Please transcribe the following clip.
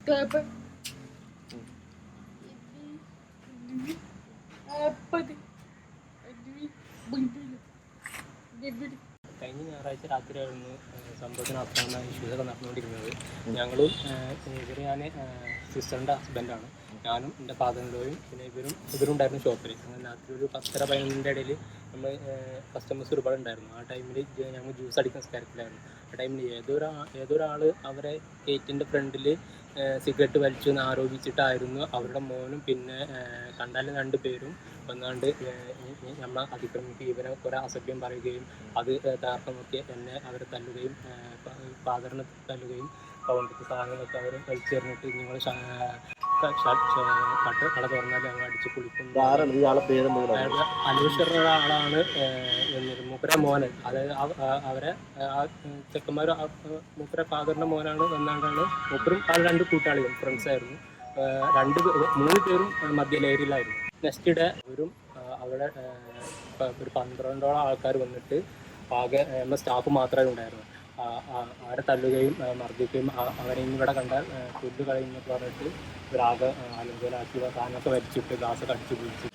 കഴിഞ്ഞ ഞായറാഴ്ച രാത്രിയായിരുന്നു സംഭവത്തിന് അർത്ഥമായ ഇഷ്യൂസൊക്കെ നടന്നുകൊണ്ടിരുന്നത്. ഞങ്ങളും ഞാൻ സിസ്റ്ററിൻ്റെ ഹസ്ബൻഡാണ്. ഞാനും എൻ്റെ ഫാദറിൻ്റെയും പിന്നെ ഇവരുണ്ടായിരുന്നു ഷോപ്പിൽ. അങ്ങനെ രാത്രി ഒരു 10:30-11 ഇടയിൽ നമ്മൾ കസ്റ്റമേഴ്സ് ഒരുപാടുണ്ടായിരുന്നു. ആ ടൈമിൽ ഞങ്ങൾ ജ്യൂസ് അടിക്കുന്ന കാര്യത്തിലായിരുന്നു. ആ ടൈമിൽ ഏതൊരാൾ അവരെ ഗേറ്റിൻ്റെ ഫ്രണ്ടിൽ സിഗരറ്റ് വലിച്ചു എന്ന് ആരോപിച്ചിട്ടായിരുന്നു അവരുടെ മോനും പിന്നെ കണ്ടാലും 2 പേരും വന്നാണ്ട് നമ്മളെ അതിക്രമിക്കുകയും ഇവരെ കുറേ അസഭ്യം പറയുകയും അത് തകർക്കാൻ നോക്കി എന്നെ അവരെ തല്ലുകയും ഫാദറിനെ തല്ലുകയും കൗണ്ടത്തെ സാധനങ്ങളൊക്കെ അവർ വലിച്ചെറിഞ്ഞിട്ട് നിങ്ങൾ കട തുറന്നാൽ ഞങ്ങൾ അടിച്ച് കുളിക്കുന്നു. അലൂഷറുടെ ആളാണ് മൂപ്പര മോന്. അതായത് അവരെ ആ ചെക്കന്മാർ മൂപ്പര ഫാദറിൻ്റെ മോനാണ് വന്നാണ്ടാണ്. മൂപ്പരും ആ 2 കൂട്ടാളികളും ഫ്രണ്ട്സായിരുന്നു. 3 പേരും മദ്യലഹരിയിലായിരുന്നു. നെക്സ്റ്റ് ഡേ അവരും അവിടെ ഒരു 12ഓളം ആൾക്കാർ വന്നിട്ട് ആകെ സ്റ്റാഫ് മാത്രമേ ഉണ്ടായിരുന്നു. അവരെ തല്ലുകയും മർദ്ദിക്കുകയും അവരെ ഇവിടെ കണ്ടാൽ ഫുഡ് കളയുന്നൊക്കെ പറഞ്ഞിട്ട് ഇവരാകെ അലങ്കോലാക്കി സാധനമൊക്കെ വലിച്ചിട്ട് ഗ്ലാസ്സൊക്കെ അടിച്ചു പിടിച്ചു.